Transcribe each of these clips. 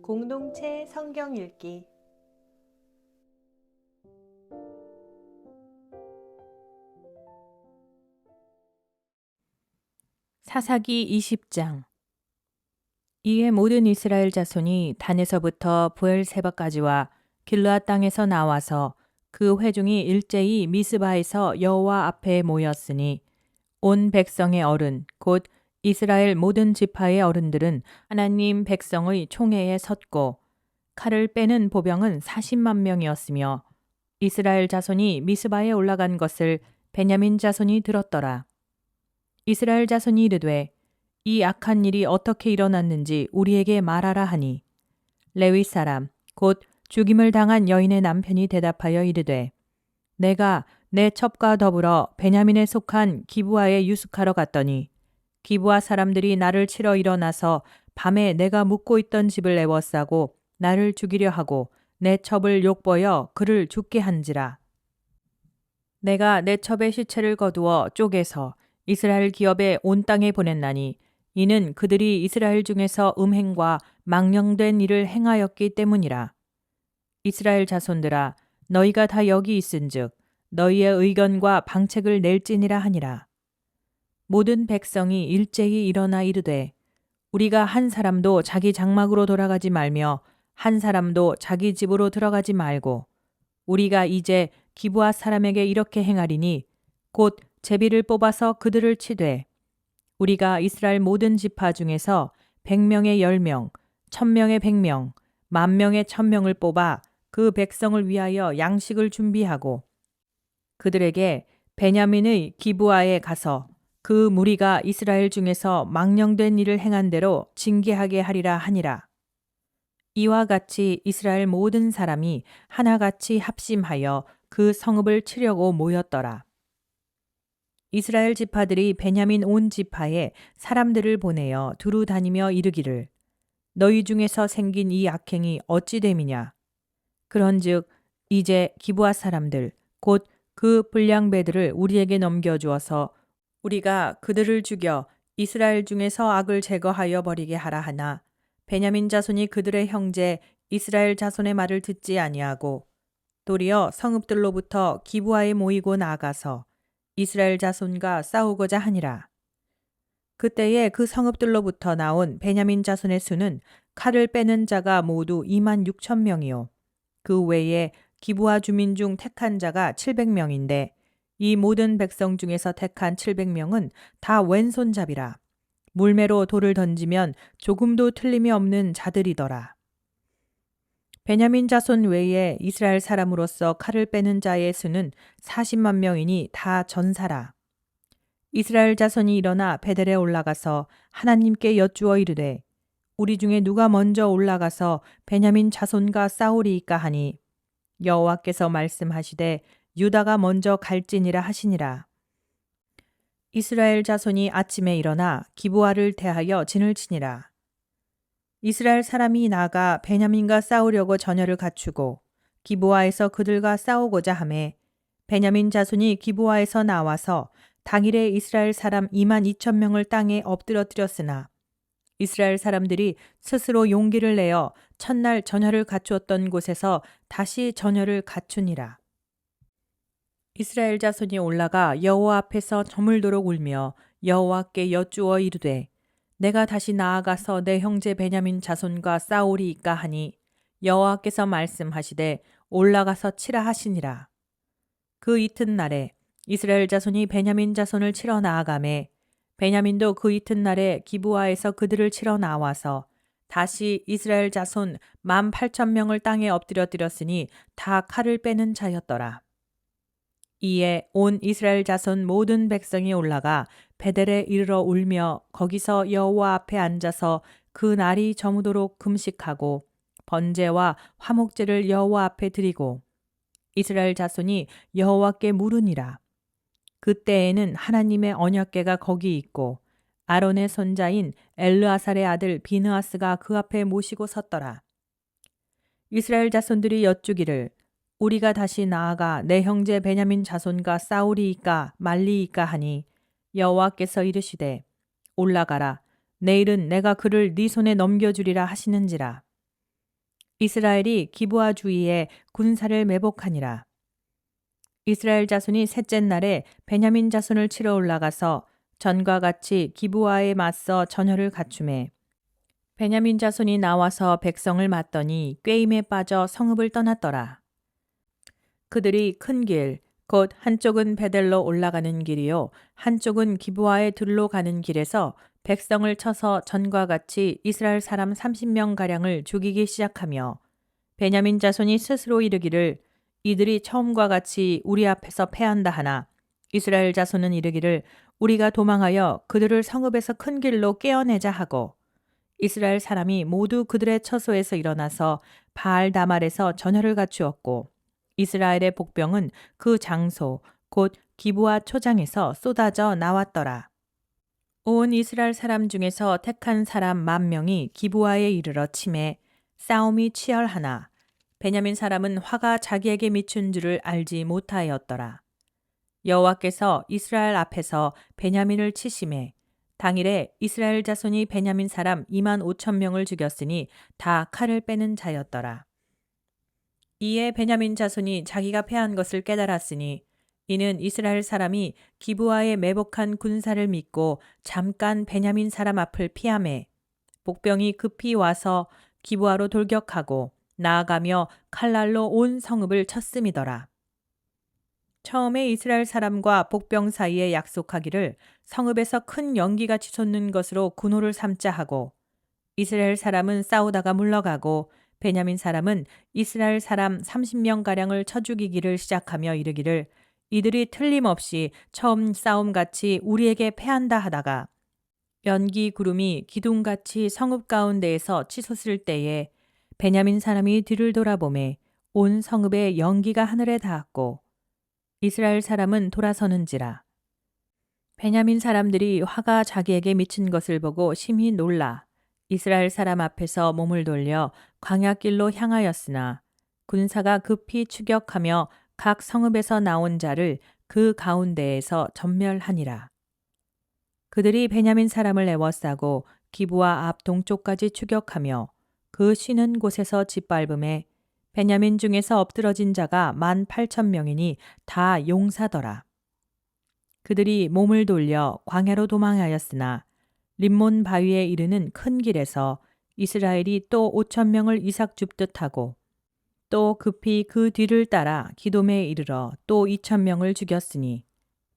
공동체 성경 읽기 사사기 20장. 이에 모든 이스라엘 자손이 단에서부터 브엘세바까지와 길르앗 땅에서 나와서 그 회중이 일제히 미스바에서 여호와 앞에 모였으니 온 백성의 어른 곧 이스라엘 모든 지파의 어른들은 하나님 백성의 총회에 섰고 칼을 빼는 보병은 40만 명이었으며 이스라엘 자손이 미스바에 올라간 것을 베냐민 자손이 들었더라. 이스라엘 자손이 이르되 이 악한 일이 어떻게 일어났는지 우리에게 말하라 하니 레위 사람 곧 죽임을 당한 여인의 남편이 대답하여 이르되 내가 내 첩과 더불어 베냐민에 속한 기브아에 유숙하러 갔더니 기브아 사람들이 나를 치러 일어나서 밤에 내가 묵고 있던 집을 에워싸고 나를 죽이려 하고 내 첩을 욕보여 그를 죽게 한지라. 내가 내 첩의 시체를 거두어 쪼개서 이스라엘 기업에 온 땅에 보냈나니 이는 그들이 이스라엘 중에서 음행과 망령된 일을 행하였기 때문이라. 이스라엘 자손들아 너희가 다 여기 있은즉 너희의 의견과 방책을 낼지니라 하니라. 모든 백성이 일제히 일어나 이르되 우리가 한 사람도 자기 장막으로 돌아가지 말며 한 사람도 자기 집으로 들어가지 말고 우리가 이제 기브아 사람에게 이렇게 행하리니 곧 제비를 뽑아서 그들을 치되 우리가 이스라엘 모든 지파 중에서 100명의 10명, 1000명의 100명, 10,000명의 1000명을 뽑아 그 백성을 위하여 양식을 준비하고 그들에게 베냐민의 기브아에 가서 그 무리가 이스라엘 중에서 망령된 일을 행한 대로 징계하게 하리라 하니라. 이와 같이 이스라엘 모든 사람이 하나같이 합심하여 그 성읍을 치려고 모였더라. 이스라엘 지파들이 베냐민 온 지파에 사람들을 보내어 두루 다니며 이르기를 너희 중에서 생긴 이 악행이 어찌 됨이냐. 그런즉 이제 기브아 사람들 곧 그 불량배들을 우리에게 넘겨주어서 우리가 그들을 죽여 이스라엘 중에서 악을 제거하여 버리게 하라 하나 베냐민 자손이 그들의 형제 이스라엘 자손의 말을 듣지 아니하고 도리어 성읍들로부터 기브아에 모이고 나아가서 이스라엘 자손과 싸우고자 하니라. 그때에 그 성읍들로부터 나온 베냐민 자손의 수는 칼을 빼는 자가 모두 26,000명이요. 그 외에 기브아 주민 중 택한 자가 700명인데 이 모든 백성 중에서 택한 700명은 다 왼손잡이라. 물매로 돌을 던지면 조금도 틀림이 없는 자들이더라. 베냐민 자손 외에 이스라엘 사람으로서 칼을 빼는 자의 수는 40만 명이니 다 전사라. 이스라엘 자손이 일어나 베델에 올라가서 하나님께 여쭈어 이르되 우리 중에 누가 먼저 올라가서 베냐민 자손과 싸우리이까 하니 여호와께서 말씀하시되 유다가 먼저 갈지니라 하시니라. 이스라엘 자손이 아침에 일어나 기브아를 대하여 진을 치니라. 이스라엘 사람이 나가 베냐민과 싸우려고 전열을 갖추고 기브아에서 그들과 싸우고자 하매 베냐민 자손이 기브아에서 나와서 당일에 이스라엘 사람 22,000명을 땅에 엎드러뜨렸으나 이스라엘 사람들이 스스로 용기를 내어 첫날 전열을 갖추었던 곳에서 다시 전열을 갖추니라. 이스라엘 자손이 올라가 여호와 앞에서 저물도록 울며 여호와께 여쭈어 이르되 내가 다시 나아가서 내 형제 베냐민 자손과 싸우리이까 하니 여호와께서 말씀하시되 올라가서 치라 하시니라. 그 이튿날에 이스라엘 자손이 베냐민 자손을 치러 나아가매 베냐민도 그 이튿날에 기브아에서 그들을 치러 나와서 다시 이스라엘 자손 18,000명을 땅에 엎드려뜨렸으니 다 칼을 빼는 자였더라. 이에 온 이스라엘 자손 모든 백성이 올라가 베델에 이르러 울며 거기서 여호와 앞에 앉아서 그 날이 저무도록 금식하고 번제와 화목제를 여호와 앞에 드리고 이스라엘 자손이 여호와께 물으니라. 그때에는 하나님의 언약궤가 거기 있고 아론의 손자인 엘르아살의 아들 비느하스가 그 앞에 모시고 섰더라. 이스라엘 자손들이 여쭈기를 우리가 다시 나아가 내 형제 베냐민 자손과 싸우리이까 말리이까 하니 여호와께서 이르시되 올라가라. 내일은 내가 그를 네 손에 넘겨주리라 하시는지라. 이스라엘이 기브아 주위에 군사를 매복하니라. 이스라엘 자손이 셋째 날에 베냐민 자손을 치러 올라가서 전과 같이 기브아에 맞서 전열을 갖추매 베냐민 자손이 나와서 백성을 맞더니 꾀임에 빠져 성읍을 떠났더라. 그들이 큰 길, 곧 한쪽은 베델로 올라가는 길이요 한쪽은 기브아에 들로 가는 길에서 백성을 쳐서 전과 같이 이스라엘 사람 30명 가량을 죽이기 시작하며 베냐민 자손이 스스로 이르기를 이들이 처음과 같이 우리 앞에서 패한다 하나 이스라엘 자손은 이르기를 우리가 도망하여 그들을 성읍에서 큰 길로 깨어내자 하고 이스라엘 사람이 모두 그들의 처소에서 일어나서 바알 다말에서 전열을 갖추었고 이스라엘의 복병은 그 장소 곧 기브아 초장에서 쏟아져 나왔더라. 온 이스라엘 사람 중에서 택한 사람 10,000명이 기브아에 이르러 치매 싸움이 치열하나 베냐민 사람은 화가 자기에게 미춘 줄을 알지 못하였더라. 여호와께서 이스라엘 앞에서 베냐민을 치심해 당일에 이스라엘 자손이 베냐민 사람 25,000명을 죽였으니 다 칼을 빼는 자였더라. 이에 베냐민 자손이 자기가 패한 것을 깨달았으니 이는 이스라엘 사람이 기브아에 매복한 군사를 믿고 잠깐 베냐민 사람 앞을 피하매 복병이 급히 와서 기브아로 돌격하고 나아가며 칼날로 온 성읍을 쳤음이더라. 처음에 이스라엘 사람과 복병 사이에 약속하기를 성읍에서 큰 연기가 치솟는 것으로 군호를 삼자 하고 이스라엘 사람은 싸우다가 물러가고 베냐민 사람은 이스라엘 사람 30명가량을 쳐 죽이기를 시작하며 이르기를 이들이 틀림없이 처음 싸움같이 우리에게 패한다 하다가 연기 구름이 기둥같이 성읍 가운데에서 치솟을 때에 베냐민 사람이 뒤를 돌아보매 온 성읍에 연기가 하늘에 닿았고 이스라엘 사람은 돌아서는지라. 베냐민 사람들이 화가 자기에게 미친 것을 보고 심히 놀라 이스라엘 사람 앞에서 몸을 돌려 광야길로 향하였으나 군사가 급히 추격하며 각 성읍에서 나온 자를 그 가운데에서 전멸하니라. 그들이 베냐민 사람을 애워싸고 기브아 앞 동쪽까지 추격하며 그 쉬는 곳에서 짓밟음에 베냐민 중에서 엎드러진 자가 18,000명이니 다 용사더라. 그들이 몸을 돌려 광야로 도망하였으나 림몬 바위에 이르는 큰 길에서 이스라엘이 또 5,000명을 이삭 줍듯 하고 또 급히 그 뒤를 따라 기돔에 이르러 또 2,000명을 죽였으니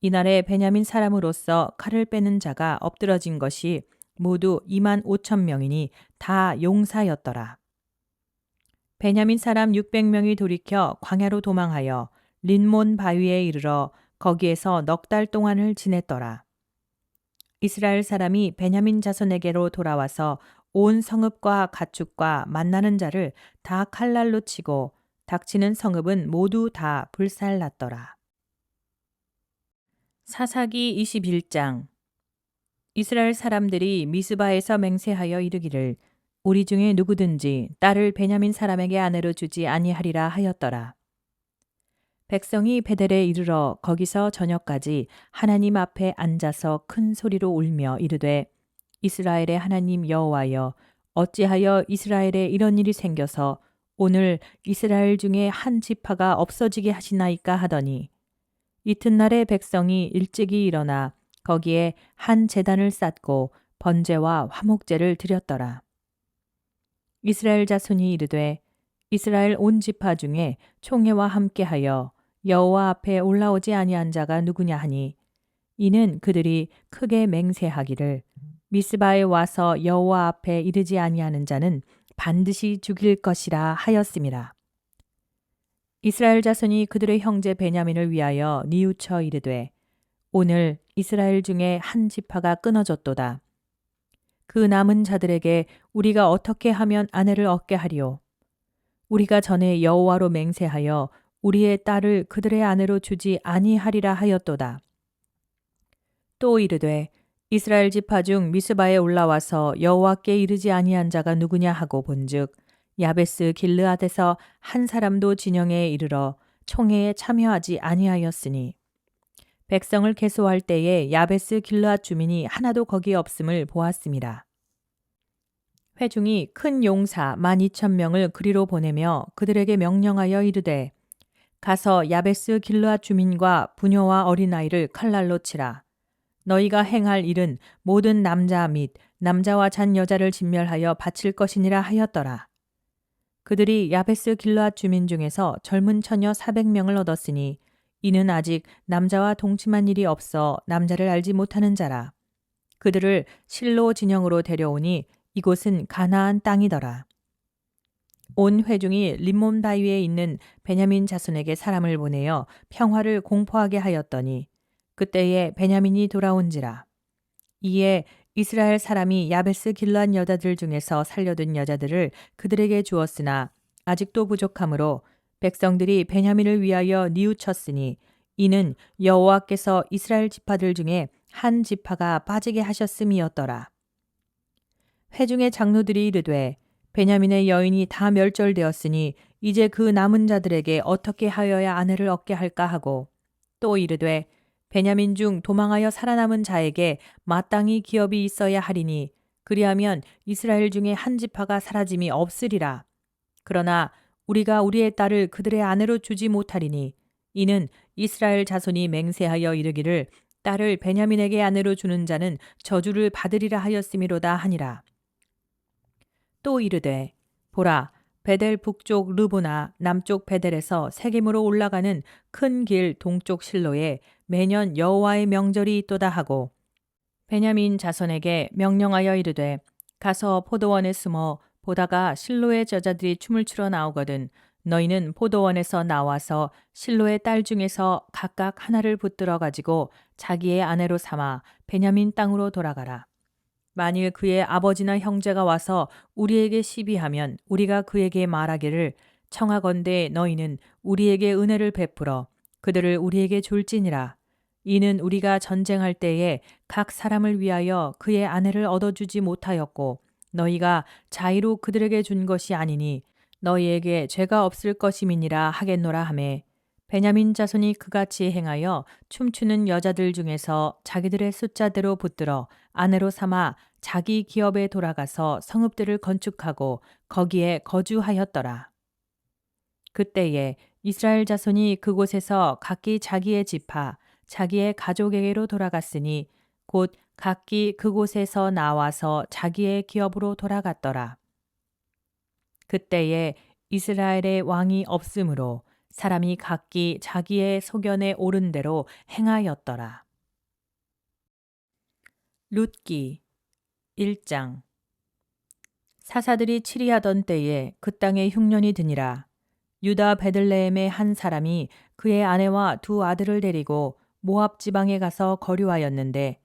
이날에 베냐민 사람으로서 칼을 빼는 자가 엎드러진 것이 모두 25,000명이니 다 용사였더라. 베냐민 사람 600명이 돌이켜 광야로 도망하여 린몬 바위에 이르러 거기에서 넉 달 동안을 지냈더라. 이스라엘 사람이 베냐민 자손에게로 돌아와서 온 성읍과 가축과 만나는 자를 다 칼날로 치고 닥치는 성읍은 모두 다 불살랐더라. 사사기 21장. 이스라엘 사람들이 미스바에서 맹세하여 이르기를 우리 중에 누구든지 딸을 베냐민 사람에게 아내로 주지 아니하리라 하였더라. 백성이 베델에 이르러 거기서 저녁까지 하나님 앞에 앉아서 큰 소리로 울며 이르되 이스라엘의 하나님 여호와여 어찌하여 이스라엘에 이런 일이 생겨서 오늘 이스라엘 중에 한 지파가 없어지게 하시나이까 하더니 이튿날에 백성이 일찍이 일어나 거기에 한 제단을 쌓고 번제와 화목제를 드렸더라. 이스라엘 자손이 이르되 이스라엘 온 지파 중에 총회와 함께하여 여호와 앞에 올라오지 아니한 자가 누구냐 하니 이는 그들이 크게 맹세하기를 미스바에 와서 여호와 앞에 이르지 아니하는 자는 반드시 죽일 것이라 하였음이라. 이스라엘 자손이 그들의 형제 베냐민을 위하여 뉘우쳐 이르되 오늘 이스라엘 중에 한 지파가 끊어졌도다. 그 남은 자들에게 우리가 어떻게 하면 아내를 얻게 하리요? 우리가 전에 여호와로 맹세하여 우리의 딸을 그들의 아내로 주지 아니하리라 하였도다. 또 이르되 이스라엘 지파 중 미스바에 올라와서 여호와께 이르지 아니한 자가 누구냐 하고 본즉 야베스 길르앗에서 한 사람도 진영에 이르러 총회에 참여하지 아니하였으니 백성을 계수할 때에 야베스 길르앗 주민이 하나도 거기 없음을 보았습니다. 회중이 큰 용사 12,000명을 그리로 보내며 그들에게 명령하여 이르되 가서 야베스 길르앗 주민과 부녀와 어린아이를 칼날로 치라. 너희가 행할 일은 모든 남자 및 남자와 잔 여자를 진멸하여 바칠 것이니라 하였더라. 그들이 야베스 길르앗 주민 중에서 젊은 처녀 400명을 얻었으니 이는 아직 남자와 동침한 일이 없어 남자를 알지 못하는 자라. 그들을 실로 진영으로 데려오니 이곳은 가나안 땅이더라. 온 회중이 림몬 바위에 있는 베냐민 자손에게 사람을 보내어 평화를 공포하게 하였더니 그때에 베냐민이 돌아온지라. 이에 이스라엘 사람이 야베스 길르앗 여자들 중에서 살려둔 여자들을 그들에게 주었으나 아직도 부족하므로 백성들이 베냐민을 위하여 뉘우쳤으니 이는 여호와께서 이스라엘 지파들 중에 한 지파가 빠지게 하셨음이었더라. 회중의 장로들이 이르되 베냐민의 여인이 다 멸절되었으니 이제 그 남은 자들에게 어떻게 하여야 아내를 얻게 할까 하고 또 이르되 베냐민 중 도망하여 살아남은 자에게 마땅히 기업이 있어야 하리니 그리하면 이스라엘 중에 한 지파가 사라짐이 없으리라. 그러나 우리가 우리의 딸을 그들의 아내로 주지 못하리니 이는 이스라엘 자손이 맹세하여 이르기를 딸을 베냐민에게 아내로 주는 자는 저주를 받으리라 하였음이로다 하니라. 또 이르되 보라 베델 북쪽 르보나 남쪽 베델에서 세겜으로 올라가는 큰 길 동쪽 실로에 매년 여호와의 명절이 있도다 하고 베냐민 자손에게 명령하여 이르되 가서 포도원에 숨어 보다가 실로의 저자들이 춤을 추러 나오거든 너희는 포도원에서 나와서 실로의 딸 중에서 각각 하나를 붙들어 가지고 자기의 아내로 삼아 베냐민 땅으로 돌아가라. 만일 그의 아버지나 형제가 와서 우리에게 시비하면 우리가 그에게 말하기를 청하건대 너희는 우리에게 은혜를 베풀어 그들을 우리에게 줄지니라. 이는 우리가 전쟁할 때에 각 사람을 위하여 그의 아내를 얻어주지 못하였고 너희가 자의로 그들에게 준 것이 아니니 너희에게 죄가 없을 것임이니라 하겠노라 하매 베냐민 자손이 그같이 행하여 춤추는 여자들 중에서 자기들의 숫자대로 붙들어 아내로 삼아 자기 기업에 돌아가서 성읍들을 건축하고 거기에 거주하였더라. 그때에 이스라엘 자손이 그곳에서 각기 자기의 지파, 자기의 가족에게로 돌아갔으니 곧 각기 그곳에서 나와서 자기의 기업으로 돌아갔더라. 그때에 이스라엘의 왕이 없으므로 사람이 각기 자기의 소견에 옳은 대로 행하였더라. 룻기 1장 사사들이 치리하던 때에 그 땅에 흉년이 드니라. 유다 베들레헴의 한 사람이 그의 아내와 두 아들을 데리고 모압 지방에 가서 거류하였는데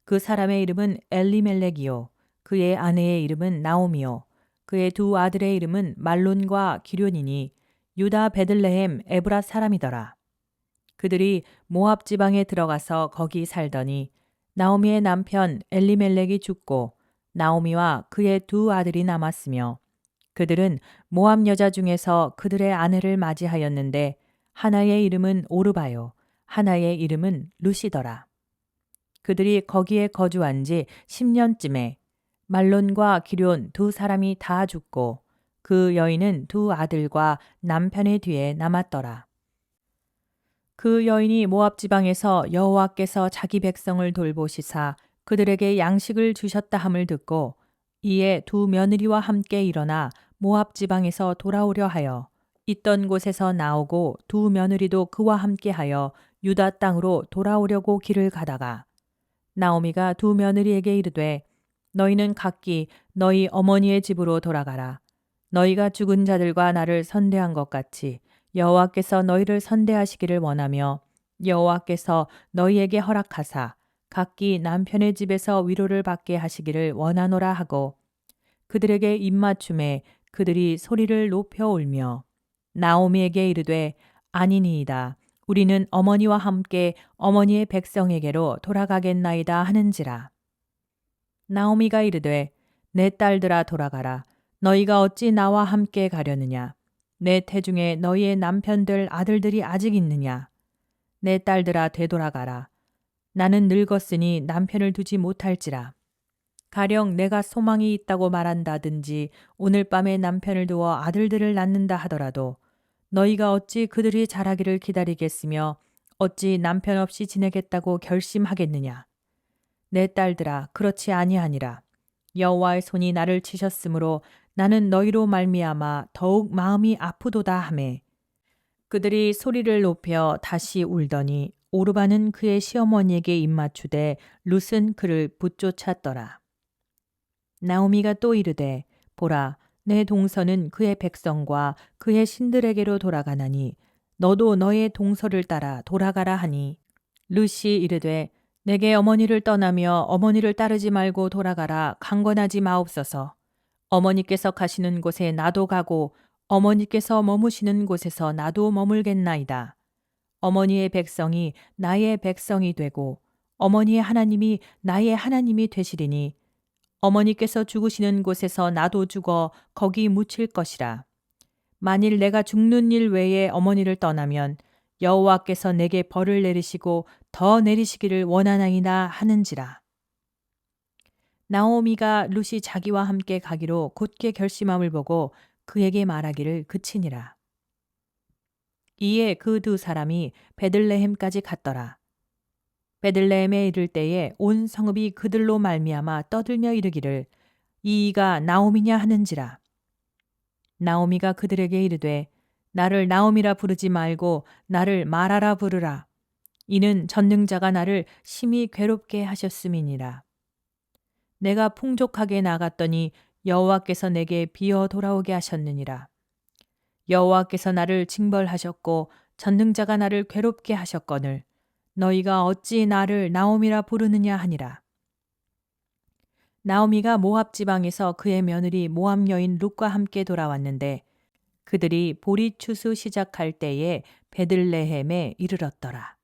그 사람의 이름은 엘리멜렉이요 그의 아내의 이름은 나오미요 그의 두 아들의 이름은 말론과 기런이니 유다 베들레헴 에브라 사람이더라. 그들이 모압 지방에 들어가서 거기 살더니 나오미의 남편 엘리멜렉이 죽고 나오미와 그의 두 아들이 남았으며 그들은 모압 여자 중에서 그들의 아내를 맞이하였는데 하나의 이름은 오르바요 하나의 이름은 루시더라. 그들이 거기에 거주한 지 10년쯤에 말론과 기런 두 사람이 다 죽고 그 여인은 두 아들과 남편의 뒤에 남았더라. 그 여인이 모압 지방에서 여호와께서 자기 백성을 돌보시사 그들에게 양식을 주셨다 함을 듣고 이에 두 며느리와 함께 일어나 모압 지방에서 돌아오려 하여 있던 곳에서 나오고 두 며느리도 그와 함께하여 유다 땅으로 돌아오려고 길을 가다가 나오미가 두 며느리에게 이르되 너희는 각기 너희 어머니의 집으로 돌아가라. 너희가 죽은 자들과 나를 선대한 것 같이 여호와께서 너희를 선대하시기를 원하며 여호와께서 너희에게 허락하사 각기 남편의 집에서 위로를 받게 하시기를 원하노라 하고 그들에게 입맞춤에 그들이 소리를 높여 울며 나오미에게 이르되 아니니이다. 우리는 어머니와 함께 어머니의 백성에게로 돌아가겠나이다 하는지라. 나오미가 이르되 내 딸들아 돌아가라. 너희가 어찌 나와 함께 가려느냐. 내 태중에 너희의 남편들 아들들이 아직 있느냐. 내 딸들아 되돌아가라. 나는 늙었으니 남편을 두지 못할지라. 가령 내가 소망이 있다고 말한다든지 오늘 밤에 남편을 두어 아들들을 낳는다 하더라도 너희가 어찌 그들이 자라기를 기다리겠으며 어찌 남편 없이 지내겠다고 결심하겠느냐. 내 딸들아 그렇지 아니하니라. 여호와의 손이 나를 치셨으므로 나는 너희로 말미암아 더욱 마음이 아프도다 하매 그들이 소리를 높여 다시 울더니 오르바는 그의 시어머니에게 입맞추되 룻은 그를 붙쫓았더라. 나오미가 또 이르되 보라 내 동서는 그의 백성과 그의 신들에게로 돌아가나니 너도 너의 동서를 따라 돌아가라 하니 룻이 이르되 내게 어머니를 떠나며 어머니를 따르지 말고 돌아가라 강권하지 마옵소서. 어머니께서 가시는 곳에 나도 가고 어머니께서 머무시는 곳에서 나도 머물겠나이다. 어머니의 백성이 나의 백성이 되고 어머니의 하나님이 나의 하나님이 되시리니 어머니께서 죽으시는 곳에서 나도 죽어 거기 묻힐 것이라. 만일 내가 죽는 일 외에 어머니를 떠나면 여호와께서 내게 벌을 내리시고 더 내리시기를 원하나이다 하는지라. 나오미가 룻이 자기와 함께 가기로 곧게 결심함을 보고 그에게 말하기를 그치니라. 이에 그 두 사람이 베들레헴까지 갔더라. 베들레헴에 이를 때에 온 성읍이 그들로 말미암아 떠들며 이르기를 이가 나오미냐 하는지라. 나오미가 그들에게 이르되 나를 나오미라 부르지 말고 나를 마라라 부르라. 이는 전능자가 나를 심히 괴롭게 하셨음이니라. 내가 풍족하게 나갔더니 여호와께서 내게 비어 돌아오게 하셨느니라. 여호와께서 나를 징벌하셨고 전능자가 나를 괴롭게 하셨거늘 너희가 어찌 나를 나오미라 부르느냐 하니라. 나오미가 모압 지방에서 그의 며느리 모압 여인 룻과 함께 돌아왔는데 그들이 보리 추수 시작할 때에 베들레헴에 이르렀더라.